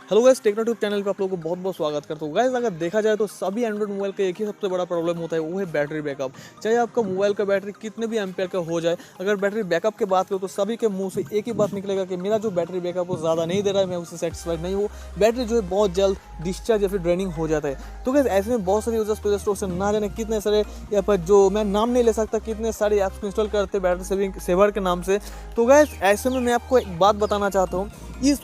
Hello guys, टेक्नोट्यूब channel पे आप लोगों को बहुत बहुत स्वागत करता हूँ। गाइस अगर देखा जाए तो सभी एंड्रॉइड मोबाइल का एक ही सबसे बड़ा प्रॉब्लम होता है, वो है बैटरी बैकअप। चाहे आपका मोबाइल का बैटरी कितने भी एम्पेयर का हो जाए, अगर बैटरी बैकअप की बात करो तो सभी के मुंह से एक ही बात निकलेगा कि मेरा जो बैटरी बैकअप वो ज़्यादा नहीं दे रहा है, मैं उससे सेटिस्फाइड नहीं हूँ। बैटरी जो है बहुत जल्द डिस्चार्ज या फिर ड्रेनिंग हो जाता है। तो गाइस ऐसे में बहुत सारे यूजर्स प्ले स्टोर से ना जाने कितने सारे यहाँ पर जो मैं नाम नहीं ले सकता कितने सारे ऐप्स को इंस्टॉल करते हैं बैटरी सेवर के नाम से। तो गाइस ऐसे में मैं आपको एक बात बताना चाहता हूँ,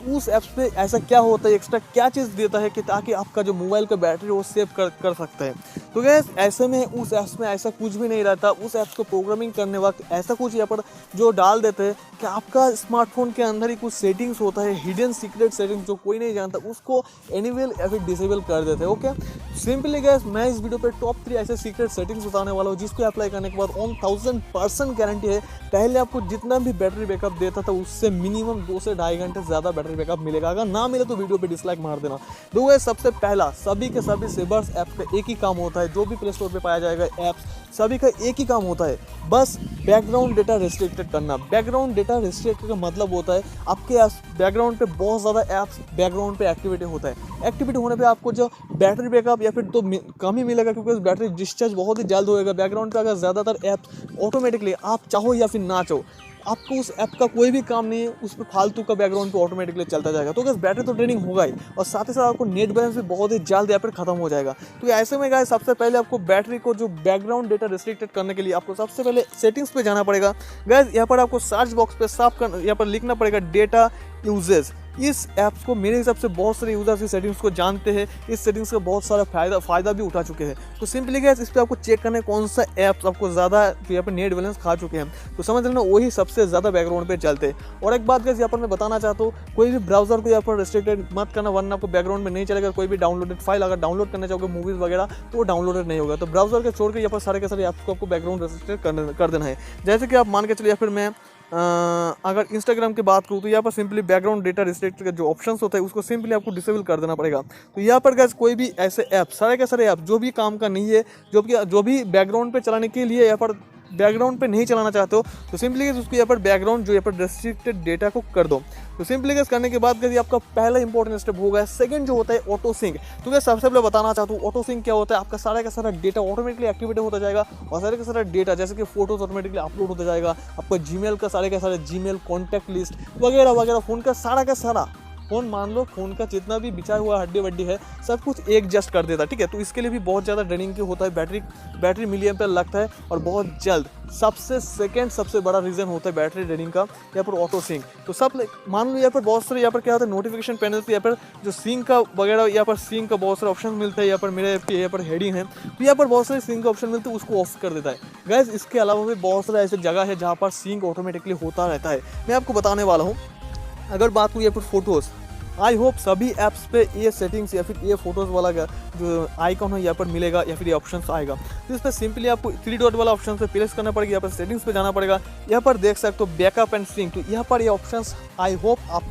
उस ऐप्स पे ऐसा क्या होता है, एक्स्ट्रा क्या चीज़ देता है कि ताकि आपका जो मोबाइल का बैटरी वो सेव कर सकता है। तो गैस ऐसे में उस ऐप्स में ऐसा कुछ भी नहीं रहता। उस ऐप्स को प्रोग्रामिंग करने वक्त ऐसा कुछ यहाँ पर जो डाल देते हैं कि आपका स्मार्टफोन के अंदर ही कुछ सेटिंग्स होता है, हिडन सीक्रेट सेटिंग्स जो कोई नहीं जानता, उसको एनेबल या फिर डिसेबल कर देते हैं। ओके, सिंपली गैस मैं इस वीडियो पे टॉप 3 ऐसे सीक्रेट सेटिंग्स बताने वाला हूँ जिसको अप्लाई करने के बाद 1000% गारंटी है पहले आपको जितना भी बैटरी बैकअप देता था उससे मिनिमम 2 से 2.5 घंटे ज़्यादा बैटरी बैकअप मिलेगा। अगर ना मिले तो वीडियो पे डिसलाइक मार देना। दो है सबसे पहला, सभी के सभी सेवर्स ऐप का एक ही काम होता है, जो भी प्ले स्टोर पे पाया जाएगा ऐप्स सभी का एक ही काम होता है, बस बैकग्राउंड डेटा रिस्ट्रिक्टेड करना। बैकग्राउंड डेटा रिस्ट्रिक्टेड का मतलब होता है आपके बैकग्राउंड पे बहुत ज़्यादा ऐप्स बैकग्राउंड पे एक्टिविटी होता है। एक्टिविटी होने पे आपको जो बैटरी बैकअप या फिर तो कम ही मिलेगा, क्योंकि बैटरी डिस्चार्ज बहुत ही जल्द होएगा। बैकग्राउंड पे अगर ज़्यादातर ऐप्स ऑटोमेटिकली आप चाहो या फिर ना चाहो आपको उस ऐप का कोई भी काम नहीं है, उस पर फालतू का बैकग्राउंड पे ऑटोमेटिकली चलता जाएगा। तो गाइस बैटरी तो ड्रेनिंग होगा ही, और साथ ही साथ आपको नेट बैलेंस भी बहुत ही जल्द यहाँ पर खत्म हो जाएगा। तो ऐसे में गाइस सबसे पहले आपको बैटरी को जो बैकग्राउंड डेटा रिस्ट्रिक्टेड करने के लिए आपको सबसे पहले सेटिंग्स पे जाना पड़ेगा। गाइस यहाँ पर आपको सर्च बॉक्स पे साफ करना, यहाँ पर लिखना पड़ेगा डेटा यूजेज। इस ऐप्स को मेरे हिसाब से बहुत सारे यूजर्स इस सेटिंग्स को जानते हैं, इस सेटिंग्स का बहुत सारा फायदा भी उठा चुके हैं। तो सिंपली गाइस इस पर आपको चेक करना है कौन सा ऐप्स आपको ज़्यादा यहाँ पर नेट बैलेंस खा चुके हैं, तो समझ लेना वही सबसे ज़्यादा बैकग्राउंड पे चलते हैं। और एक बात गाइस यहाँ पर मैं बताना चाहता हूँ, कोई भी ब्राउजर को यहाँ पर रिस्ट्रिक्टेड मत करना, वरना आपको बैकग्राउंड में नहीं चलेगा। कोई भी डाउनलोडेड फाइल अगर डाउनलोड करना चाहोगे मूवीज़ वगैरह तो वो डाउनलोडेड नहीं होगा। तो ब्राउजर के छोड़ के यहाँ पर सारे के सारे ऐप्स को आपको बैकग्राउंड रिस्ट्रिक्टेड कर देना है। जैसे कि आप मान के चलिए, या फिर मैं अगर इंस्टाग्राम की बात करूँ तो यहाँ पर सिंपली बैकग्राउंड डेटा रिस्ट्रिक्ट का जो ऑप्शंस होता है उसको सिंपली आपको डिसेबल कर देना पड़ेगा। तो यहाँ पर गाइस कोई भी ऐसे ऐप, सारे के सारे ऐप जो भी काम का नहीं है, जो भी बैकग्राउंड पे चलाने के लिए यहाँ पर बैकग्राउंड पे नहीं चलाना चाहते हो, तो सिंपली उसको यहाँ पर बैकग्राउंड जो यहाँ पर रेस्ट्रिक्टेड डेटा को कर दो। तो सिंपली गैस करने के बाद गैस आपका पहला इंपॉर्टेंट स्टेप होगा। सेकंड जो होता है ऑटो सिंक। तो गैस सबसे पहले बताना चाहता हूँ ऑटो सिंक क्या होता है। आपका सारा का सारा डेटा ऑटोमेटिकली एक्टिवेट होता जाएगा, और सारे का सारा डेटा जैसे कि फोटोज ऑटोमेटिकली अपलोड होता जाएगा। आपका जीमेल का सारे जीमेल कॉन्टैक्ट लिस्ट वगैरह वगैरह, फोन का सारा फ़ोन मान लो फोन का जितना भी बिछा हुआ हड्डी वड्डी है सब कुछ एक जस्ट कर देता, ठीक है। तो इसके लिए भी बहुत ज़्यादा ड्रेनिंग की होता है, बैटरी मिलियन पर लगता है, और बहुत जल्द सबसे बड़ा रीज़न होता है बैटरी ड्रेनिंग का यहाँ पर ऑटो सिंक। तो सब मान लो यहाँ पर बहुत सारे यहाँ पर क्या होता है नोटिफिकेशन पैनल पे यहाँ पर जो सिंक का वगैरह यहाँ पर सिंक का बहुत सारे ऑप्शन मिलते हैं। यहाँ पर मेरे यहाँ पर हेडिंग है तो यहाँ पर बहुत सारे सिंक का ऑप्शन मिलते हैं, उसको ऑफ कर देता है। गैस इसके अलावा भी बहुत सारे ऐसे जगह है जहाँ पर सिंक ऑटोमेटिकली होता रहता है, मैं आपको बताने वाला हूँ। अगर बात हुई यहाँ पर फोटोज़, आई होप सभी ऐप्स पे ये सेटिंग्स या फिर ये फोटोज़ वाला जो आइकॉन है यहाँ पर मिलेगा या फिर ये ऑप्शन आएगा। तो इस पर सिंपली आपको 3 डॉट वाला ऑप्शन पे प्रेस करना पड़ेगा, यहाँ पर सेटिंग्स पे जाना पड़ेगा। यहाँ पर देख सकते हो बैकअप एंड सिंक, तो यहाँ पर ये ऑप्शंस आई होप आप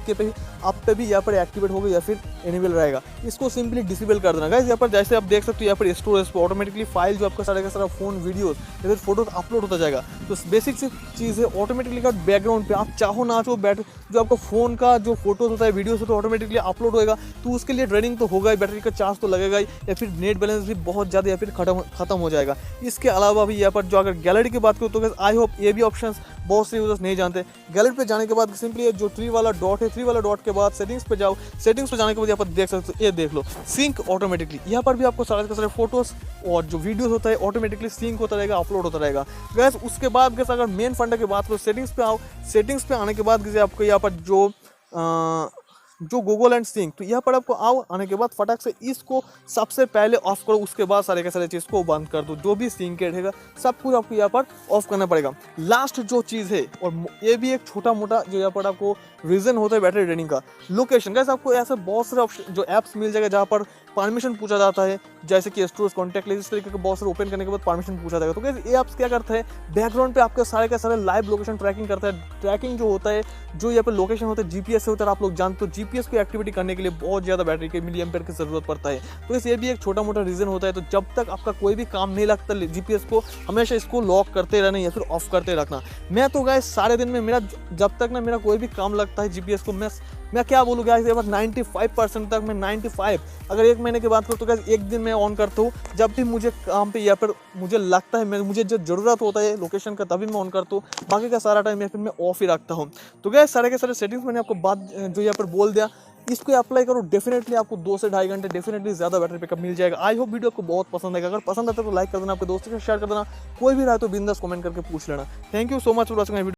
पे भी यहाँ पर एक्टिवेट होगा या फिर एनेबल रहेगा। इसको सिंपली डिसेबल कर देना। गाइस यहाँ पर जैसे आप देख सकते हो यहाँ पर स्टोरेज पे ऑटोमेटिकली फाइल जो आपका सारा का सारा फोन वीडियोस या फिर फोटोज अपलोड होता जाएगा। तो बेसिक सी चीज़ है ऑटोमेटिकली का बैकग्राउंड पे आप चाहो ना चाहो जो आपका फोन का जो फोटोज होता है वीडियोस होता है ऑटोमेटिकली अपलोड होएगा। तो उसके लिए ड्रेनिंग तो होगा ही, बैटरी का चार्ज तो लगेगा ही, या फिर नेट बैलेंस भी बहुत ज़्यादा या फिर खत्म हो जाएगा। इसके अलावा भी यहाँ पर जो अगर गैलरी की बात करूँ तो आई होप ये भी ऑप्शंस बहुत से यूजर्स नहीं जानते। गैलरी पे जाने के बाद सिंपली जो 3 वाला डॉट है, 3 वाला डॉट के बाद सेटिंग्स पे जाओ। सेटिंग्स पे जाने के बाद यहाँ पर देख सकते हो, ये देख लो सिंक ऑटोमेटिकली। यहाँ पर भी आपको सारे के सारे फोटोज और जो वीडियोस होता है ऑटोमेटिकली सिंक होता रहेगा, अपलोड होता रहेगा। गैस उसके बाद गैस अगर मेन फंडा की बात करो, सेटिंग्स पे आओ। सेटिंग्स पे आने के बाद गैस आपको यहाँ पर जो गूगल एंड सिंक, तो यहाँ पर आपको आने के बाद फटाक से इसको सबसे पहले ऑफ करो, उसके बाद सारे के सारे चीज़ को बंद कर दो। जो भी सिंक रहेगा सब कुछ आपको यहाँ पर ऑफ करना पड़ेगा। लास्ट जो चीज़ है, और ये भी एक छोटा मोटा जो यहाँ पर आपको रीज़न होता है बैटरी ड्रेनिंग का, लोकेशन। कैसे आपको ऐसे बहुत सारे ऑप्शन जो ऐप्स मिल जाएगा जहाँ पर परमिशन पूछा जाता है, जैसे कि स्टोरेज कॉन्टैक्ट लिस्ट, इस तरीके के बहुत सारे ओपन करने के बाद परमिशन पूछा जाएगा। तो कैसे ये ऐप्स क्या करते हैं, बैकग्राउंड पे आपके सारे के सारे लाइव लोकेशन ट्रैकिंग करता है। ट्रैकिंग जो होता है, जो यहाँ पर लोकेशन होता है जीपीएस से होता है, आप लोग जानते हो जीपीएस की एक्टिविटी करने के लिए बहुत ज़्यादा बैटरी के मिली एम्पेयर की जरूरत पड़ता है। तो इस ये भी एक छोटा मोटा रीज़न होता है। तो जब तक आपका कोई भी काम नहीं लगता जीपीएस को, हमेशा इसको लॉक करते रहना या फिर ऑफ करते रखना। मैं तो गाइस सारे दिन में जब तक ना मेरा कोई भी काम लगता है जीपीएस को, मैं क्या बोलूँ गाइस, ये बार 95% तक मैं 95, अगर एक महीने की बात करूँ तो गाइस एक दिन मैं ऑन करता हूँ जब भी मुझे काम पे या फिर मुझे लगता है मुझे जब ज़रूरत होता है लोकेशन का तभी मैं ऑन करता हूँ, बाकी का सारा टाइम या फिर मैं ऑफ ही रखता हूँ। तो गाइस सारे के सारे सेटिंग्स मैंने आपको बात जो यहाँ पर बोल दिया, इसको अप्लाई करो, डेफिनेटली आपको 2 से ढाई घंटे डेफिनेटली ज़्यादा बैटरी बैकअप मिल जाएगा। आई होप वीडियो आपको बहुत पसंद आएगा, अगर पसंद आता है तो लाइक कर देना, आपके दोस्तों के साथ शेयर कर देना, कोई भी रहा तो बिंदास कमेंट करके पूछ लेना। Thank you so much for watching my video.